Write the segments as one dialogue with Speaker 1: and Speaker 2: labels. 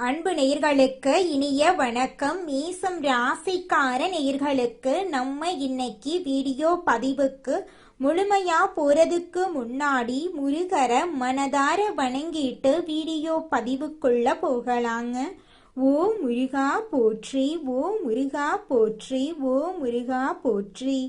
Speaker 1: அன்பு நேயர்களுக்கு இனிய வணக்கம். மேசம் ராசிக்கார நேயர்களுக்கு நம்ம இன்னைக்கு வீடியோ பதிவுக்கு முழுமையா போறதுக்கு முன்னாடி முருகரை மனதார வணங்கிட்டு வீடியோ பதிவுக்குள்ள போகலாங்க. ஓ முருகா போற்றி, ஓ முருகா போற்றி, ஓ முருகா போற்றி.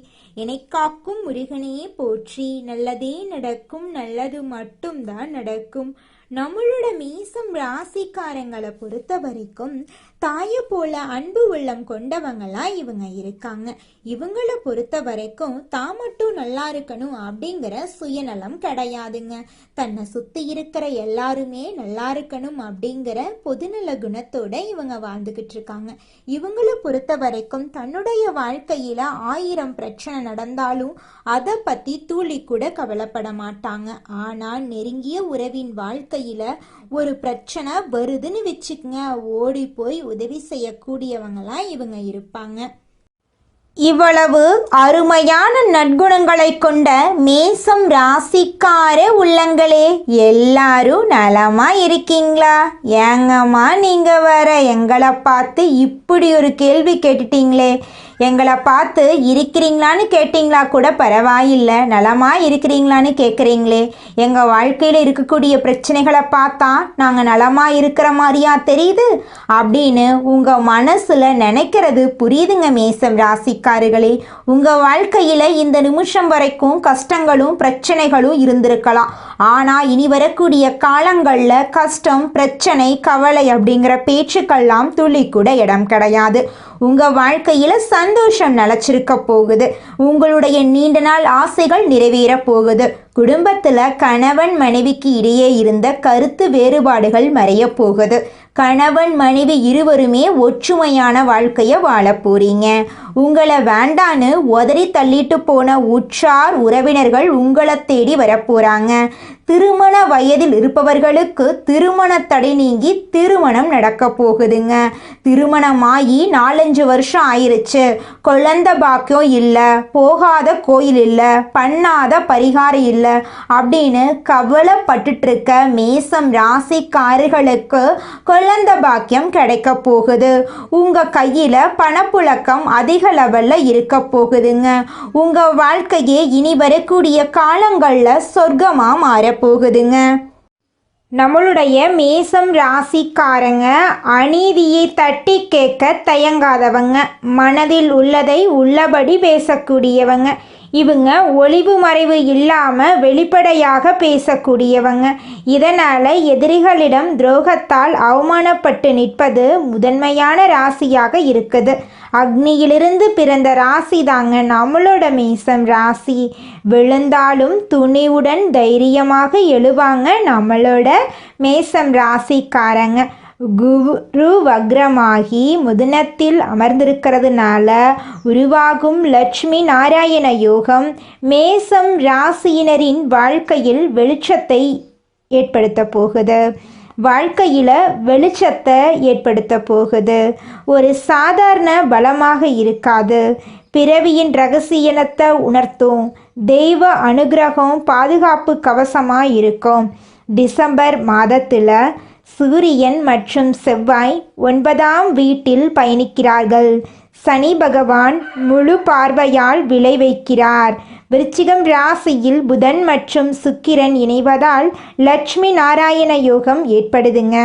Speaker 1: என்னை காக்கும் முருகனே போற்றி. நல்லதே நடக்கும், நல்லது மட்டும்தான் நடக்கும். நம்மளோட மேசம் ராசிக்காரங்களை பொறுத்த வரைக்கும் தாயை போல அன்பு உள்ளம் கொண்டவங்களா இவங்க இருக்காங்க. இவங்களை பொறுத்த வரைக்கும் தான் மட்டும் நல்லா இருக்கணும் அப்படிங்கிற சுயநலம் கிடையாதுங்க. தன்னை சுத்தி இருக்கிற எல்லாருமே நல்லா இருக்கணும் அப்படிங்கிற பொதுநல குணத்தோட இவங்க வாழ்ந்துகிட்டு இருக்காங்க. இவங்களை பொறுத்த வரைக்கும் தன்னுடைய வாழ்க்கையில 1000 பிரச்சனை நடந்தாலும் அதை பத்தி துளி கூட கவலைப்பட மாட்டாங்க. ஆனா நெருங்கிய உறவின் வாழ்க்கையில ஒரு பிரச்சனை வருதுன்னு வச்சுக்கங்க, ஓடி போய் உதவி செய்யக்கூடியவங்களா இவங்க இருப்பாங்க. இவ்வளவு அருமையான நற்குணங்களை கொண்ட மேசம் ராசிக்கார உள்ளங்களே, எல்லாரும் நலமா இருக்கீங்களா? ஏங்கம்மா நீங்க வர எங்களை பார்த்து இப்படி ஒரு கேள்வி கேட்டுட்டீங்களே. எங்களை பார்த்து இருக்கிறீங்களான்னு கேட்டிங்களா கூட பரவாயில்லை, நலமா இருக்கிறீங்களான்னு கேட்குறீங்களே. எங்கள் வாழ்க்கையில் இருக்கக்கூடிய பிரச்சனைகளை பார்த்தா நாங்கள் நலமா இருக்கிற மாதிரியா தெரியுது அப்படின்னு உங்கள் மனசில் நினைக்கிறது புரியுதுங்க மேசம் ராசிக்காரர்களே. உங்கள் வாழ்க்கையில் இந்த நிமிஷம் வரைக்கும் கஷ்டங்களும் பிரச்சனைகளும் இருந்திருக்கலாம். ஆனால் இனி வரக்கூடிய காலங்களில் கஷ்டம், பிரச்சனை, கவலை அப்படிங்கிற பேச்சுக்கெல்லாம் துளி கூட இடம் கிடையாது. உங்கள் வாழ்க்கையில் சந்தோஷம் நிலச்சிருக்க போகுது. உங்களுடைய நீண்ட நாள் ஆசைகள் நிறைவேற போகுது. குடும்பத்தில் கணவன் மனைவிக்கு இடையே இருந்த கருத்து வேறுபாடுகள் மறைய போகுது. கணவன் மனைவி இருவருமே ஒற்றுமையான வாழ்க்கையை வாழ போறீங்க. உங்களை வேண்டான்னு உதறி தள்ளிட்டு போன உற்றார் உறவினர்கள் உங்களை தேடி வரப்போறாங்க. திருமண வயதில் இருப்பவர்களுக்கு திருமண தடை நீங்கி திருமணம் நடக்க போகுதுங்க. திருமணமாகி 4-5 வருஷம் ஆயிருச்சு, குழந்தை பாக்கியம் இல்லை, போகாத கோயில் இல்லை, பண்ணாத பரிகாரம் இல்லை அப்படின்னு கவலைப்பட்டுட்டு இருக்க மேசம் ராசிக்காரர்களுக்கு குழந்தை பாக்கியம் கிடைக்க போகுது. உங்க கையில பணப்புழக்கம் அதிக லெவல்ல இருக்க போகுதுங்க. உங்க வாழ்க்கையே இனி வரக்கூடிய காலங்கள்ல சொர்க்கமா மாறப்போகுதுங்க. நம்மளுடைய மேசம் ராசிக்காரங்க அநீதியை தட்டி கேட்க தயங்காதவங்க, மனதில் உள்ளதை உள்ளபடி பேசக்கூடியவங்க. இவங்க ஒளிவு மறைவு இல்லாமல் வெளிப்படையாக பேசக்கூடியவங்க. இதனால் எதிரிகளிடம் துரோகத்தால் அவமானப்பட்டு நிற்பது முதன்மையான ராசியாக இருக்குது. அக்னியிலிருந்து பிறந்த ராசி தாங்க நம்மளோட மேசம் ராசி. விழுந்தாலும் துணிவுடன் தைரியமாக எழுவாங்க நம்மளோட மேசம் ராசிக்காரங்க. குரு வக்ரமாகி முதனத்தில் அமர்ந்திருக்கிறதுனால உருவாகும் லட்சுமி நாராயண யோகம் மேசம் ராசியினரின் வாழ்க்கையில் வெளிச்சத்தை ஏற்படுத்த போகுது. வாழ்க்கையில் வெளிச்சத்தை ஏற்படுத்த போகுது. ஒரு சாதாரண பலமாக இருக்காது. பிறவியின் ரகசியத்தை உணர்த்தும். தெய்வ அனுகிரகம் பாதுகாப்பு கவசமாக இருக்கும். டிசம்பர் மாதத்தில் சூரியன் மற்றும் செவ்வாய் 9ஆம் வீட்டில் பயணிக்கிறார்கள். சனி பகவான் முழு பார்வையால் விளை வைக்கிறார். விருச்சிகம் ராசியில் புதன் மற்றும் சுக்கிரன் இணைவதால் லட்சுமி நாராயண யோகம் ஏற்படுதுங்க.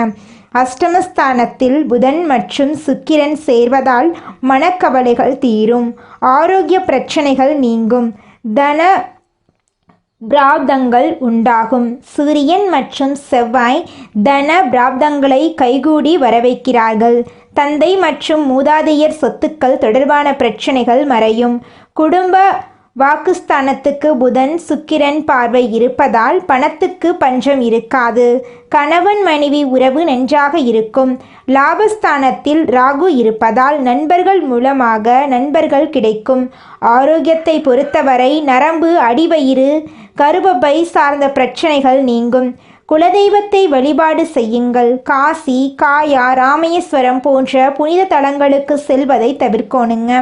Speaker 1: அஷ்டமஸ்தானத்தில் புதன் மற்றும் சுக்கிரன் சேர்வதால் மனக்கவலைகள் தீரும். ஆரோக்கிய பிரச்சனைகள் நீங்கும். தன பிராப்தங்கள் உண்டாகும். சூரியன் மற்றும் செவ்வாய் தன பிராப்தங்களை கைகூடி வரவைக்கிறார்கள். தந்தை மற்றும் மூதாதையர் சொத்துக்கள் தொடர்பான பிரச்சனைகள் மறையும். குடும்ப வாக்குஸ்தானத்துக்கு புதன் சுக்கிரன் பார்வை இருப்பதால் பணத்துக்கு பஞ்சம் இருக்காது. கணவன் மனைவி உறவு நன்றாக இருக்கும். லாபஸ்தானத்தில் ராகு இருப்பதால் நண்பர்கள் மூலமாக நண்பர்கள் கிடைக்கும். ஆரோக்கியத்தை பொறுத்தவரை நரம்பு, அடிவயிறு, கர்ப்பப்பை சார்ந்த பிரச்சனைகள் நீங்கும். குலதெய்வத்தை வழிபாடு செய்யுங்கள். காசி, காயா, ராமேஸ்வரம் போன்ற புனித தலங்களுக்கு செல்வதை தவிர்க்கணுங்க.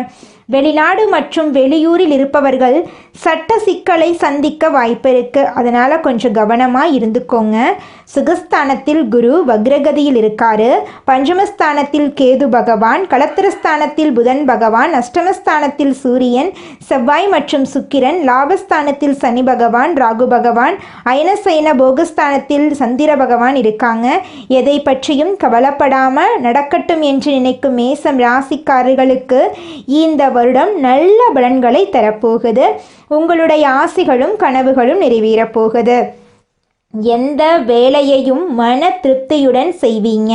Speaker 1: வெளிநாடு மற்றும் வெளியூரில் இருப்பவர்கள் சட்ட சிக்கலை சந்திக்க வாய்ப்பு இருக்குது. அதனால் கொஞ்சம் கவனமாக இருந்துக்கோங்க. சுகஸ்தானத்தில் குரு வக்ரகதியில் இருக்காரு. பஞ்சமஸ்தானத்தில் கேது பகவான், களத்திரஸ்தானத்தில் புதன் பகவான், அஷ்டமஸ்தானத்தில் சூரியன், செவ்வாய் மற்றும் சுக்கிரன், லாபஸ்தானத்தில் சனி பகவான், ராகு பகவான், அயனசயன போகஸ்தானத்தில் சந்திர பகவான் இருக்காங்க. எதை பற்றியும் கவலைப்படாமல் நடக்கட்டும் என்று நினைக்கும் மேசம் ராசிக்காரர்களுக்கு இந்த வருடம் நல்ல பலன்களை தரப்போகுது. உங்களுடைய ஆசைகளும் கனவுகளும் நிறைவேறப் போகுது. எந்த வேலையையும் மன திருப்தியுடன் செய்வீங்க.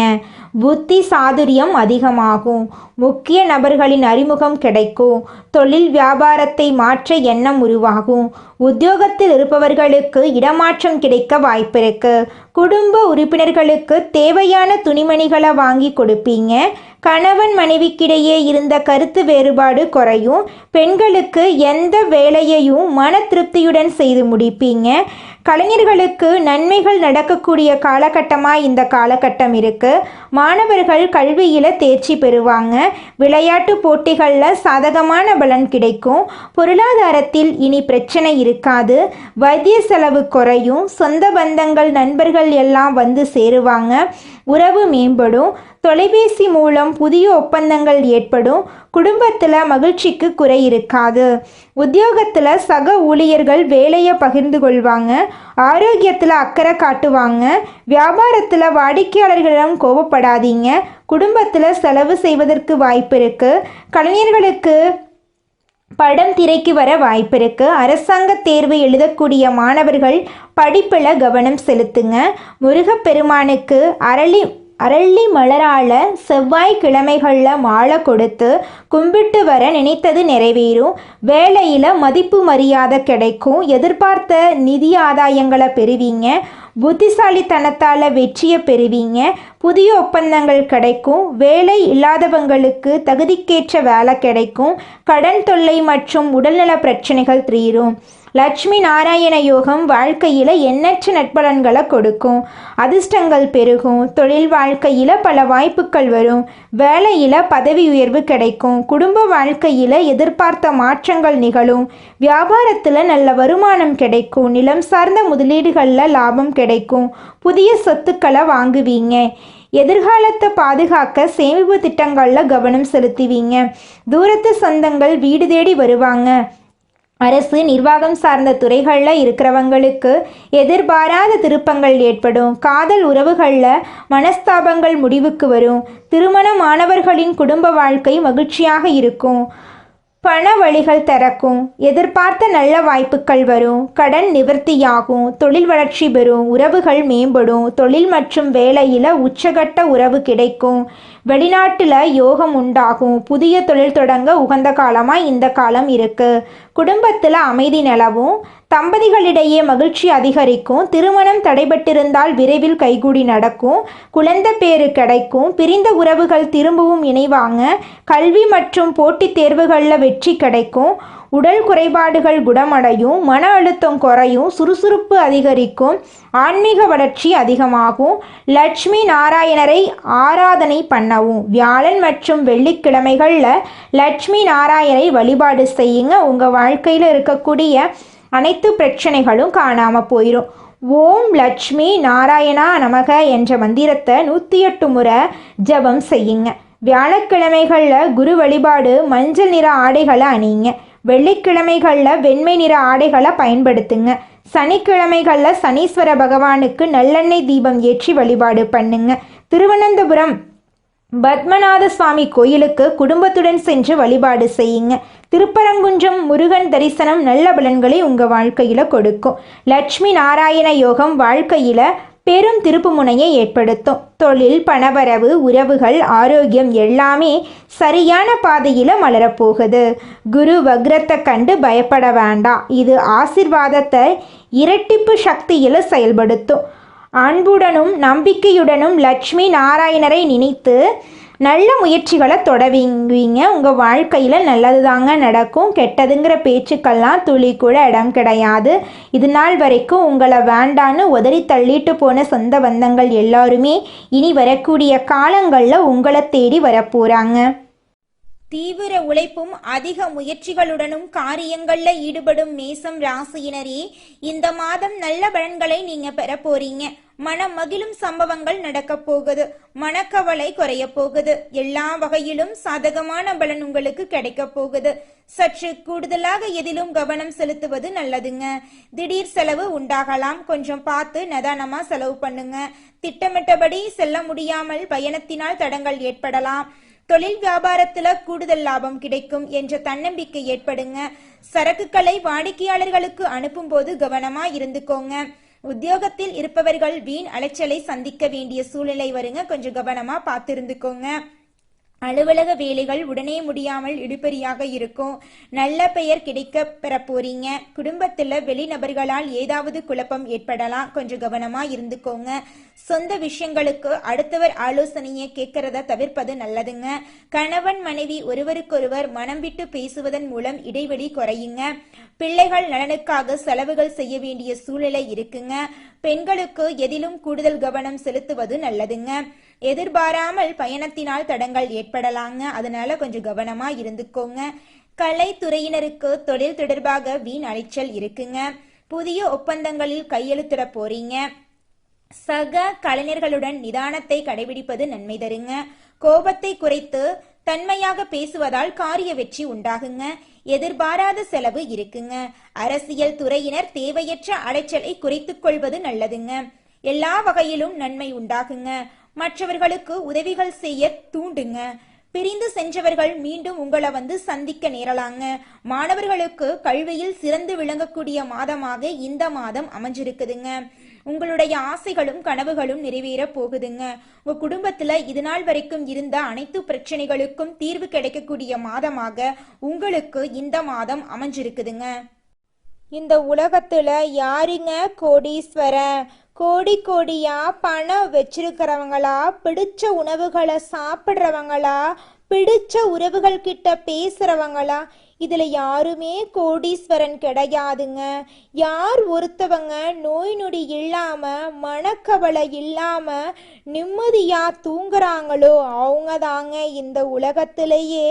Speaker 1: புத்தி சாதுரியம் அதிகமாகும். முக்கிய நபர்களின் அறிமுகம் கிடைக்கும். தொழில் வியாபாரத்தை மாற்ற எண்ணம் உருவாகும். உத்தியோகத்தில் இருப்பவர்களுக்கு இடமாற்றம் கிடைக்க வாய்ப்பிருக்கு. குடும்ப உறுப்பினர்களுக்கு தேவையான துணிமணிகளை வாங்கி கொடுப்பீங்க. கணவன் மனைவிக்கிடையே இருந்த கருத்து வேறுபாடு குறையும். பெண்களுக்கு எந்த வேலையையும் மன திருப்தியுடன் செய்து முடிப்பீங்க. கலைஞர்களுக்கு நன்மைகள் நடக்கக்கூடிய காலகட்டமாக இந்த காலகட்டம் இருக்குது. மாணவர்கள் கல்வியில் தேர்ச்சி பெறுவாங்க. விளையாட்டு போட்டிகளில் சாதகமான பலன் கிடைக்கும். பொருளாதாரத்தில் இனி பிரச்சனை இருக்காது. வைத்திய செலவு குறையும். சொந்த பந்தங்கள் நண்பர்கள் எல்லாம் வந்து சேருவாங்க. உறவு மேம்படும். தொலைபேசி மூலம் புதிய ஒப்பந்தங்கள் ஏற்படும். குடும்பத்தில் மகிழ்ச்சிக்கு குறை இருக்காது. உத்தியோகத்தில் சக ஊழியர்கள் வேலையை பகிர்ந்து கொள்வாங்க. ஆரோக்கியத்தில் அக்கறை காட்டுவாங்க. வியாபாரத்தில் வாடிக்கையாளர்களிடம் கோபப்படாதீங்க. குடும்பத்தில் செலவு செய்வதற்கு வாய்ப்பு இருக்குது. கலைஞர்களுக்கு படம் திரைக்கு வர வாய்ப்பு இருக்குது. அரசாங்க தேர்வு எழுதக்கூடிய மாணவர்கள் படிப்பில் கவனம் செலுத்துங்க. முருகப்பெருமானுக்கு அரளி மலரால் செவ்வாய்க்கிழமைகளில் மாலை கொடுத்து கும்பிட்டு வர நினைத்தது நிறைவேறும். வேலையில் மதிப்பு மரியாதை கிடைக்கும். எதிர்பார்த்த நிதி ஆதாயங்களை பெறுவீங்க. புத்திசாலித்தனத்தால் வெற்றியை பெறுவீங்க. புதிய ஒப்பந்தங்கள் கிடைக்கும். வேலை இல்லாதவங்களுக்கு தகுதிக்கேற்ற வேலை கிடைக்கும். கடன் தொல்லை மற்றும் உடல்நல பிரச்சனைகள் தீரும். லட்சுமி நாராயண யோகம் வாழ்க்கையில் எண்ணற்ற நட்பலன்களை கொடுக்கும். அதிர்ஷ்டங்கள் பெருகும். தொழில் வாழ்க்கையில் பல வாய்ப்புகள் வரும். வேலையில் பதவி உயர்வு கிடைக்கும். குடும்ப வாழ்க்கையில் எதிர்பார்த்த மாற்றங்கள் நிகழும். வியாபாரத்தில் நல்ல வருமானம் கிடைக்கும். நிலம் சார்ந்த முதலீடுகளில் லாபம் கிடைக்கும். புதிய சொத்துக்களை வாங்குவீங்க. எதிர்காலத்தை பாதுகாக்க சேமிப்பு திட்டங்களில் கவனம் செலுத்துவீங்க. தூரத்து சொந்தங்கள் வீடு தேடி வருவாங்க. அரசு நிர்வாகம் சார்ந்த துறைகளில் இருக்கிறவங்களுக்கு எதிர்பாராத திருப்பங்கள் ஏற்படும். காதல் உறவுகளில் மனஸ்தாபங்கள் முடிவுக்கு வரும். திருமணமானவர்களின் குடும்ப வாழ்க்கை மகிழ்ச்சியாக இருக்கும். பண வழிகள் திறக்கும். எதிர்பார்த்த நல்ல வாய்ப்புகள் வரும். கடன் நிவர்த்தியாகும். தொழில் வளர்ச்சி பெறும். உறவுகள் மேம்படும். தொழில் மற்றும் வேலையில் உச்சகட்ட உறவு கிடைக்கும். வெளிநாட்டில் யோகம் உண்டாகும். புதிய தொழில் தொடங்க உகந்த காலமாக இந்த காலம் இருக்குது. குடும்பத்தில் அமைதி நிலவும். தம்பதிகளிடையே மகிழ்ச்சி அதிகரிக்கும். திருமணம் தடைபட்டிருந்தால் விரைவில் கைகூடி நடக்கும். குழந்தை பேறு கிடைக்கும். பிரிந்த உறவுகள் திரும்பவும் இணைவாங்க. கல்வி மற்றும் போட்டித் தேர்வுகளில் வெற்றி கிடைக்கும். உடல் குறைபாடுகள் குணமடையும். மன அழுத்தம் குறையும். சுறுசுறுப்பு அதிகரிக்கும். ஆன்மீக வளர்ச்சி அதிகமாகும். லட்சுமி நாராயணரை ஆராதனை பண்ணவும். வியாழன் மற்றும் வெள்ளிக்கிழமைகளில் லட்சுமி நாராயணரை வழிபாடு செய்யுங்க. உங்கள் வாழ்க்கையில் இருக்கக்கூடிய அனைத்து பிரச்சனைகளும் காணாமல் போயிடும். ஓம் லட்சுமி நாராயணா நமக என்ற மந்திரத்தை 108 முறை ஜபம் செய்யுங்க. வியாழக்கிழமைகளில் குரு வழிபாடு. மஞ்சள் நிற ஆடைகளை அணியுங்க. வெள்ளிக்கிழமைகளில் வெண்மை நிற ஆடைகளை பயன்படுத்துங்க. சனிக்கிழமைகளில் சனீஸ்வர பகவானுக்கு நல்லெண்ணெய் தீபம் ஏற்றி வழிபாடு பண்ணுங்க. திருவனந்தபுரம் பத்மநாத சுவாமி கோயிலுக்கு குடும்பத்துடன் சென்று வழிபாடு செய்யுங்க. திருப்பரங்குன்றம் முருகன் தரிசனம் நல்ல பலன்களை உங்கள் வாழ்க்கையில் கொடுக்கும். லட்சுமி நாராயண யோகம் வாழ்க்கையில் பெரும் திருப்பு முனையை ஏற்படுத்தும். தொழில், பணவரவு, உறவுகள், ஆரோக்கியம் எல்லாமே சரியான பாதையில் மலரப்போகுது. குரு வக்ரத்தை கண்டு பயப்பட வேண்டாம். இது ஆசிர்வாதத்தை இரட்டிப்பு சக்தியில் செயல்படுத்தும். அன்புடனும் நம்பிக்கையுடனும் லட்சுமி நாராயணரை நினைத்து நல்ல முயற்சிகளை தொடங்குவீங்க. உங்கள் வாழ்க்கையில் நல்லது தாங்க நடக்கும். கெட்டதுங்கிற பேச்சுக்கெல்லாம் துளி கூட இடம் கிடையாது. இது நாள் வரைக்கும் உங்களை வேண்டான்னு உதறி தள்ளிட்டு போன சொந்த பந்தங்கள் எல்லாருமே இனி வரக்கூடிய காலங்களில் உங்களை தேடி வரப்போகிறாங்க. தீவிர உழைப்பும் அதிக முயற்சிகளுடனும் காரியங்கள்ல ஈடுபடும் மேசம் ராசியினரே, இந்த மாதம் நல்ல பலன்களை நீங்க பெற போறீங்க. மனம் மகிழும் சம்பவங்கள் நடக்க போகுது. மனக்கவலை குறைய போகுது. எல்லா வகையிலும் சாதகமான பலன் உங்களுக்கு கிடைக்க போகுது. சற்று கூடுதலாக எதிலும் கவனம் செலுத்துவது நல்லதுங்க. திடீர் செலவு உண்டாகலாம். கொஞ்சம் பார்த்து நிதானமா செலவு பண்ணுங்க. திட்டமிட்டபடி செல்ல முடியாமல் பயணத்தினால் தடங்கள் ஏற்படலாம். தொழில் வியாபாரத்துல கூடுதல் லாபம் கிடைக்கும் என்ற தன்னம்பிக்கை ஏற்படுங்க. சரக்குகளை வாடிக்கையாளர்களுக்கு அனுப்பும் போது கவனமா இருந்துக்கோங்க. உத்தியோகத்தில் இருப்பவர்கள் வீண் அலைச்சலை சந்திக்க வேண்டிய சூழ்நிலை வருங்க. கொஞ்சம் கவனமா பார்த்து இருந்துக்கோங்க. அலுவலக வேலைகள் உடனே முடியாமல் இழுபறியாக இருக்கும். நல்ல பெயர் கிடைக்க பெற போறீங்க. குடும்பத்துல வெளிநபர்களால் ஏதாவது குழப்பம் ஏற்படலாம். கொஞ்சம் கவனமா இருந்துக்கோங்க. சொந்த விஷயங்களுக்கு அடுத்தவர் ஆலோசனையை கேட்கறத தவிர்ப்பது நல்லதுங்க. கணவன் மனைவி ஒருவருக்கொருவர் மனம் விட்டு பேசுவதன் மூலம் இடைவெளி குறையுங்க. பிள்ளைகள் நலனுக்காக செலவுகள் செய்ய வேண்டிய சூழ்நிலை இருக்குங்க. பெண்களுக்கு எதிலும் கூடுதல் கவனம் செலுத்துவது நல்லதுங்க. எதிர்பாராமல் பயணத்தினால் தடங்கள் ஏற்படலாங்க. அதனால கொஞ்சம் கவனமா இருந்துக்கோங்க. கலைத்துறையினருக்கு தொழில் தொடர்பாக வீண் அலைச்சல் இருக்குங்க. புதிய ஒப்பந்தங்களில் கையெழுத்திட போறீங்க. சக கலைஞர்களுடன் நிதானத்தை கடைபிடிப்பது நன்மை தருங்க. கோபத்தை குறைத்து தன்மையாக பேசுவதால் காரிய வெற்றி உண்டாகுங்க. எதிர்பாராத செலவு இருக்குங்க. அரசியல் துறையினர் தேவையற்ற அலைச்சலை குறைத்துக் கொள்வது நல்லதுங்க. எல்லா வகையிலும் நன்மை உண்டாகுங்க. மற்றவர்களுக்கு உதவிகள் செய்ய தூண்டுங்க. பிரிந்து சென்றவர்கள் மீண்டும் உங்களை சந்திக்க நேரலாங்க. மாணவர்களுக்கு கல்வியில் சிறந்து விளங்கக்கூடிய மாதமாக இந்த மாதம் அமைஞ்சிருக்குதுங்க. உங்களுடைய ஆசைகளும் கனவுகளும் நிறைவேற போகுதுங்க. உங்க குடும்பத்துல இது நாள் வரைக்கும் இருந்த அனைத்து பிரச்சனைகளுக்கும் தீர்வு கிடைக்கக்கூடிய மாதமாக உங்களுக்கு இந்த மாதம் அமைஞ்சிருக்குதுங்க. இந்த உலகத்துல யாருங்க கோடீஸ்வரன்? கோடி கோடியா பணம் வச்சிருக்கிறவங்களா, பிடிச்ச உணவுகளை சாப்பிட்றவங்களா, பிடிச்ச உறவுகள் கிட்ட பேசுறவங்களா? இதுல யாருமே கோடீஸ்வரன் கிடையாதுங்க. யார் ஒருத்தவங்க நோய் நொடி இல்லாம மனக்கவலை இல்லாம நிம்மதியா தூங்குறாங்களோ அவங்க தாங்க இந்த உலகத்திலேயே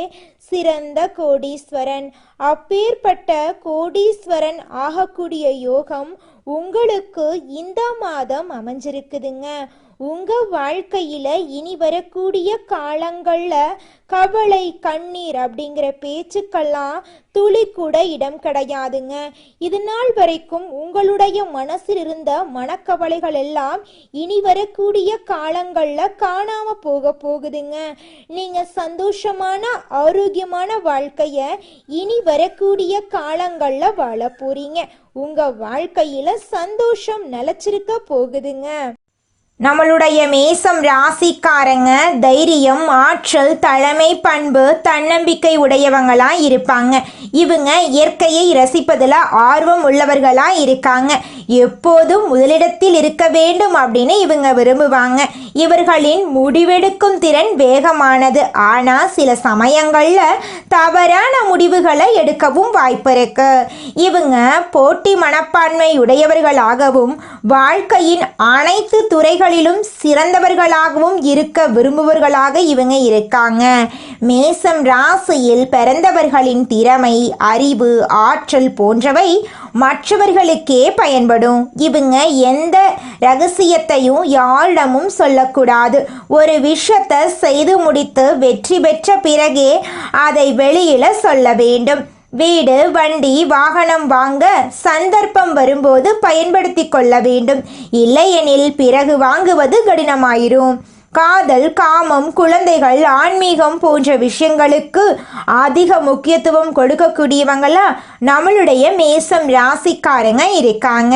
Speaker 1: சிறந்த கோடீஸ்வரன். அப்பேற்பட்ட கோடீஸ்வரன் ஆகக்கூடிய யோகம் உங்களுக்கு இந்த மாதம் அமைஞ்சிருக்குதுங்க. உங்க வாழ்க்கையில இனி வரக்கூடிய காலங்கள்ல கவலை கண்ணீர் அப்படிங்கிற பேச்சுக்கெல்லாம் துளி கூட இடம் கிடையாதுங்க. இது நாள் வரைக்கும் உங்களுடைய மனசில் இருந்த மனக்கவலைகள் எல்லாம் இனி வரக்கூடிய காலங்கள்ல காணாம போகுதுங்க. நீங்க சந்தோஷமான ஆரோக்கியமான வாழ்க்கைய இனி வரக்கூடிய காலங்கள்ல வாழ போறீங்க. உங்க வாழ்க்கையில சந்தோஷம் நிலைச்சிருக்க போகுதுங்க. நம்மளுடைய மேசம் ராசிக்காரங்க தைரியம், ஆற்றல், தலைமை பண்பு, தன்னம்பிக்கை உடையவங்களா இருப்பாங்க. இவங்க இயற்கையை ரசிப்பதில் ஆர்வம் உள்ளவர்களா இருக்காங்க. எப்போதும் முதலிடத்தில் இருக்க வேண்டும் அப்படின்னு இவங்க விரும்புவாங்க. இவர்களின் முடிவெடுக்கும் திறன் வேகமானது. ஆனால் சில சமயங்களில் தவறான முடிவுகளை எடுக்கவும் வாய்ப்பு இருக்கு. இவங்க போட்டி மனப்பான்மை உடையவர்களாகவும் வாழ்க்கையின் அனைத்து துறைகளிலும் சிறந்தவர்களாகவும் இருக்க விரும்புவர்களாக இவங்க இருக்காங்க. மேசம் ராசியில் பிறந்தவர்களின் திறமை, அறிவு, ஆற்றல் போன்றவை மற்றவர்களுக்கே பயன்படும். இவங்க எந்த ரகசியத்தையும் யாரிடமும் சொல்லக்கூடாது. ஒரு விஷயத்தை செய்து முடித்து வெற்றி பெற்ற பிறகே அதை வெளியில சொல்ல வேண்டும். வீடு, வண்டி, வாகனம் வாங்க சந்தர்ப்பம் வரும்போது பயன்படுத்தி கொள்ள வேண்டும். இல்லையெனில் பிறகு வாங்குவது கடினமாயிரும். காதல், காமம், குழந்தைகள், ஆன்மீகம் போன்ற விஷயங்களுக்கு அதிக முக்கியத்துவம் கொடுக்கக்கூடியவங்களா நம்மளுடைய மேசம் ராசிக்காரங்க இருக்காங்க.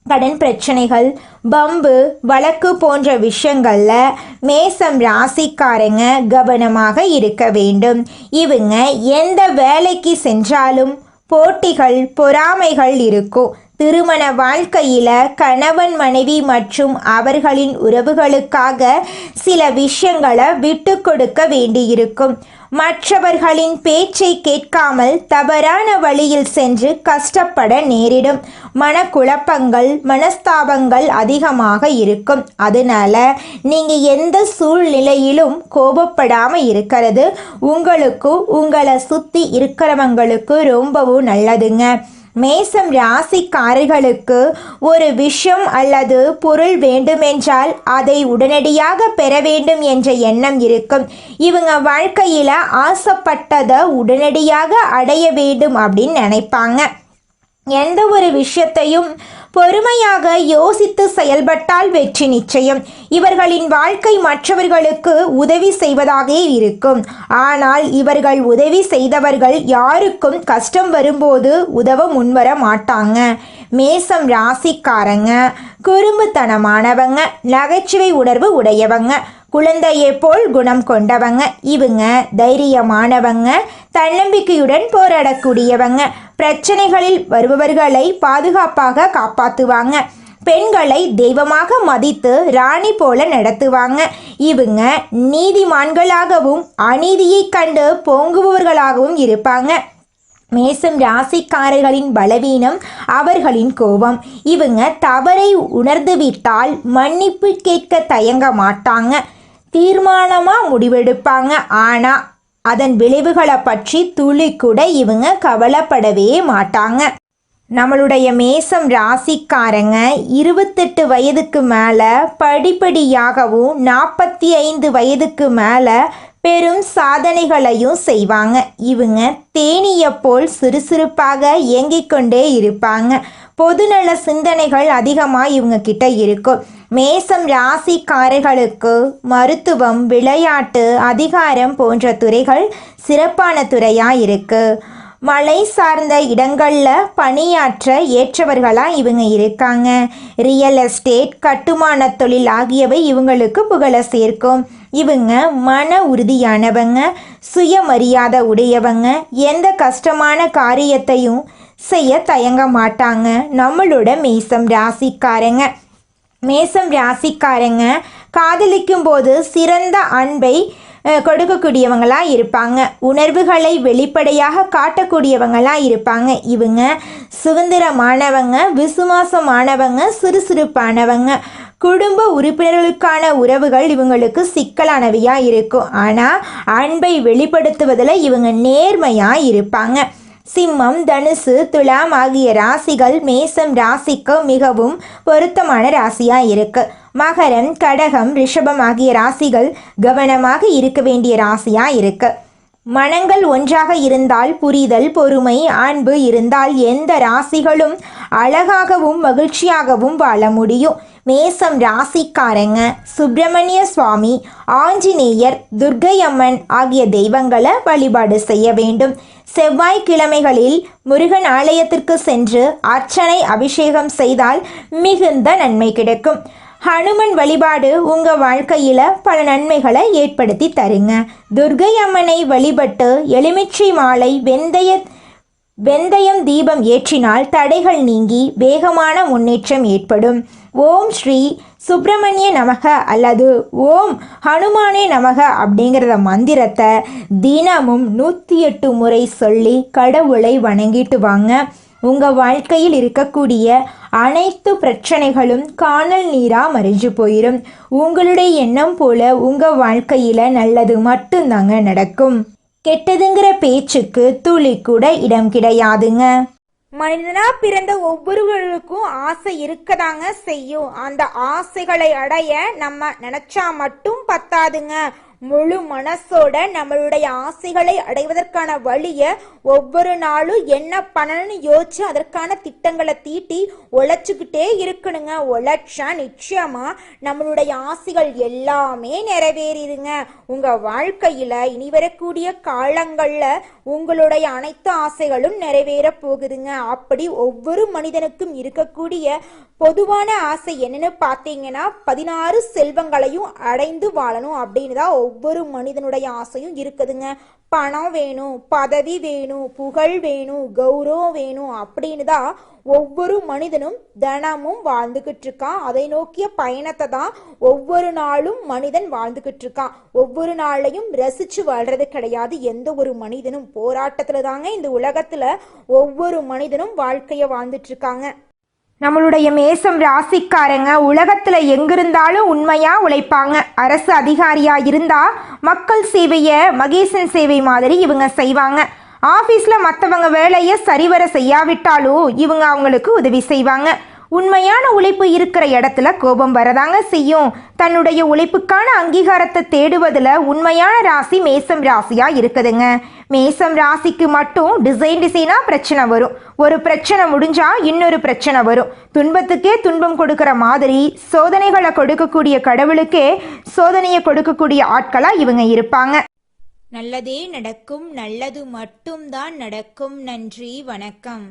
Speaker 1: கடன் பிரச்சனைகள், பம்பு, வழக்கு போன்ற விஷயங்கள்ல மேசம் ராசிக்காரங்க கவனமாக இருக்க வேண்டும். இவங்க எந்த வேலைக்கு சென்றாலும் போட்டிகள், பொறாமைகள் இருக்கும். திருமண வாழ்க்கையில கணவன் மனைவி மற்றும் அவர்களின் உறவுகளுக்காக சில விஷயங்களை விட்டு கொடுக்க வேண்டியிருக்கும். மற்றவர்களின் பேச்சை கேட்காமல் தவறான வழியில் சென்று கஷ்டப்பட நேரிடும். மனக்குழப்பங்கள், மனஸ்தாபங்கள் அதிகமாக இருக்கும். அதனால நீங்கள் எந்த சூழ்நிலையிலும் கோபப்படாம இருக்கிறது உங்களுக்கு, உங்களை சுற்றி இருக்கிறவங்களுக்கு ரொம்பவும் நல்லதுங்க. மேசம் ராசிக்காரர்களுக்கு ஒரு விஷயம் அல்லது பொருள் வேண்டுமென்றால் அதை உடனடியாக பெற வேண்டும் என்ற எண்ணம் இருக்கும். இவங்க வாழ்க்கையில் ஆசைப்பட்டதை உடனடியாக அடைய வேண்டும் அப்படின்னு நினைப்பாங்க. எந்த ஒரு விஷயத்தையும் பொறுமையாக யோசித்து செயல்பட்டால் வெற்றி நிச்சயம். இவர்களின் வாழ்க்கை மற்றவர்களுக்கு உதவி செய்வதாக இருக்கும். ஆனால் இவர்கள் உதவி செய்தவர்கள் யாருக்கும் கஷ்டம் வரும்போது உதவ முன்வர மாட்டாங்க. மேசம் ராசிக்காரங்க குறும்புத்தனமானவங்க, நகைச்சுவை உணர்வு உடையவங்க, குழந்தையை போல் குணம் கொண்டவங்க. இவங்க தைரியமானவங்க, தன்னம்பிக்கையுடன் போராடக்கூடியவங்க, பிரச்சனைகளில் வருபவர்களை பாதுகாப்பாக காப்பாற்றுவாங்க, பெண்களை தெய்வமாக மதித்து ராணி போல நடத்துவாங்க. இவங்க நீதிமான்களாகவும் அநீதியை கண்டு பொங்குபவர்களாகவும் இருப்பாங்க. மேசம் ராசிக்காரர்களின் பலவீனம் அவர்களின் கோபம். இவங்க தவறை உணர்ந்துவிட்டால் மன்னிப்பு கேட்க தயங்க மாட்டாங்க, தீர்மானமாக முடிவெடுப்பாங்க. ஆனால் அதன் விளைவுகளை பற்றி துளி கூட இவங்க கவலைப்படவே மாட்டாங்க. நம்மளுடைய மேசம் ராசிக்காரங்க 28 வயதுக்கு மேலே படிப்படியாகவும் 45 வயதுக்கு மேலே பெரும் சாதனைகளையும் செய்வாங்க. இவங்க தேனீயை போல் சுறுசுறுப்பாக இயங்கிக் கொண்டே இருப்பாங்க. பொதுநல சிந்தனைகள் அதிகமாக இவங்க கிட்ட இருக்கும். மேசம் ராசிக்காரர்களுக்கு மருத்துவம், விளையாட்டு, அதிகாரம் போன்ற துறைகள் சிறப்பான துறையாக இருக்குது. மலை சார்ந்த இடங்களில் பணியாற்ற ஏற்றவர்களாக இவங்க இருக்காங்க. ரியல் எஸ்டேட், கட்டுமான தொழில் ஆகியவை இவங்களுக்கு புகழ சேர்க்கும். இவங்க மன உறுதியானவங்க, சுயமரியாதை உடையவங்க, எந்த கஷ்டமான காரியத்தையும் செய்ய தயங்க மாட்டாங்க. நம்மளோட மேசம் ராசிக்காரங்க காதலிக்கும் போது சிறந்த அன்பை கொடுக்கக்கூடியவங்களாக இருப்பாங்க. உணர்வுகளை வெளிப்படையாக காட்டக்கூடியவங்களாக இருப்பாங்க. இவங்க சுதந்திரமானவங்க, விசுவாசமானவங்க, சுறுசுறுப்பானவங்க. குடும்ப உறுப்பினர்களுக்கான உறவுகள் இவங்களுக்கு சிக்கலானவையாக இருக்கும். ஆனால் அன்பை வெளிப்படுத்துவதில் இவங்க நேர்மையாக இருப்பாங்க. சிம்மம், தனுசு, துலாம் ஆகிய ராசிகள் மேசம் ராசிக்கு மிகவும் பொருத்தமான ராசியாக இருக்கு. மகரம், கடகம், ரிஷபம் ஆகிய ராசிகள் கவனமாக இருக்க வேண்டிய ராசியாக இருக்கு. மனங்கள் ஒன்றாக இருந்தால் புரிதல், பொறுமை, அன்பு இருந்தால் எந்த ராசிகளும் அழகாகவும் மகிழ்ச்சியாகவும் வாழ முடியும். மேசம் ராசிக்காரங்க சுப்பிரமணிய சுவாமி, ஆஞ்சநேயர், துர்க்கை அம்மன் ஆகிய தெய்வங்களை வழிபாடு செய்ய வேண்டும். செவ்வாய்க்கிழமைகளில் முருகன் ஆலயத்திற்கு சென்று அர்ச்சனை, அபிஷேகம் செய்தால் மிகுந்த நன்மை கிடைக்கும். ஹனுமன் வழிபாடு உங்கள் வாழ்க்கையில் பல நன்மைகளை ஏற்படுத்தி தருங்க. துர்க்கை அம்மனை வழிபட்டு எலுமிச்சை மாலை, வெந்தயம் தீபம் ஏற்றினால் தடைகள் நீங்கி வேகமான முன்னேற்றம் ஏற்படும். ஓம் ஸ்ரீ சுப்பிரமணிய நமக அல்லது ஓம் ஹனுமானே நமக அப்படிங்கிறத மந்திரத்தை தினமும் 108 முறை சொல்லி கடவுளை வணங்கிட்டு வாங்க. உங்கள் வாழ்க்கையில் இருக்கக்கூடிய அனைத்து பிரச்சனைகளும் காணல் நீராக மறைஞ்சு போயிடும். உங்களுடைய எண்ணம் போல உங்கள் வாழ்க்கையில் நல்லது மட்டும்தாங்க நடக்கும். கெட்டதுங்கிற பேச்சுக்கு துளி கூட இடம் கிடையாதுங்க.
Speaker 2: மனிதனா பிறந்த ஒவ்வொருவருக்கும் ஆசை இருக்கதாங்க செய்யும். அந்த ஆசைகளை அடைய நம்ம நினைச்சா மட்டும் பத்தாதுங்க. முழு மனசோட நம்மளுடைய ஆசைகளை அடைவதற்கான வழியை ஒவ்வொரு நாளும் என்ன பண்ணணும்னு யோசிச்சு அதற்கான திட்டங்களை தீட்டி உழைச்சிக்கிட்டே இருக்கணுங்க. உழைச்சா நிச்சயமா நம்மளுடைய ஆசைகள் எல்லாமே நிறைவேறிடுங்க. உங்க வாழ்க்கையில இனி வரக்கூடிய காலங்கள்ல உங்களுடைய அனைத்து ஆசைகளும் நிறைவேற போகுதுங்க. அப்படி ஒவ்வொரு மனிதனுக்கும் இருக்கக்கூடிய பொதுவான ஆசை என்னன்னு பார்த்தீங்கன்னா 16 செல்வங்களையும் அடைந்து வாழணும் அப்படின்னு தான் ஒவ்வொரு மனிதனுடைய ஆசையும் இருக்குதுங்க. பணம் வேணும், பதவி வேணும், புகழ் வேணும், கௌரவம் வேணும் அப்படின்னு தான் ஒவ்வொரு மனிதனும் தினமும் வாழ்ந்துகிட்டு இருக்கான். அதை நோக்கிய பயணத்தை தான் ஒவ்வொரு நாளும் மனிதன் வாழ்ந்துகிட்டு இருக்கான். ஒவ்வொரு நாளையும் ரசிச்சு வாழ்றது கிடையாது எந்த ஒரு மனிதனும். போராட்டத்துல தாங்க இந்த உலகத்துல ஒவ்வொரு மனிதனும் வாழ்க்கைய வாழ்ந்துட்டு இருக்காங்க.
Speaker 1: நம்மளுடைய மேசம் ராசிக்காரங்க உலகத்துல எங்கிருந்தாலும் உண்மையா உழைப்பாங்க. அரசு அதிகாரியா இருந்தா மக்கள் சேவையை மகேசன் சேவை மாதிரி இவங்க செய்வாங்க. ஆபீஸ்ல மற்றவங்க வேலையை சரிவர செய்யாவிட்டாலும் இவங்க அவங்களுக்கு உதவி செய்வாங்க. உண்மையான உழைப்பு இருக்கிற இடத்துல கோபம் வரதாங்க செய்யும். தன்னுடைய உழைப்புக்கான அங்கீகாரத்தை தேடுவதில் உண்மையான ராசி மேசம் ராசியா இருக்குதுங்க. மேசம் ராசிக்கு மட்டும் டிசைனா பிரச்சனை வரும். ஒரு பிரச்சனை முடிஞ்சா இன்னொரு பிரச்சனை வரும். துன்பத்துக்கே துன்பம் கொடுக்கிற மாதிரி சோதனைகளை கொடுக்கக்கூடிய கடவுளுக்கே சோதனையை கொடுக்கக்கூடிய ஆட்களா இவங்க இருப்பாங்க.
Speaker 2: நல்லதே நடக்கும், நல்லது மட்டும்தான் நடக்கும். நன்றி, வணக்கம்.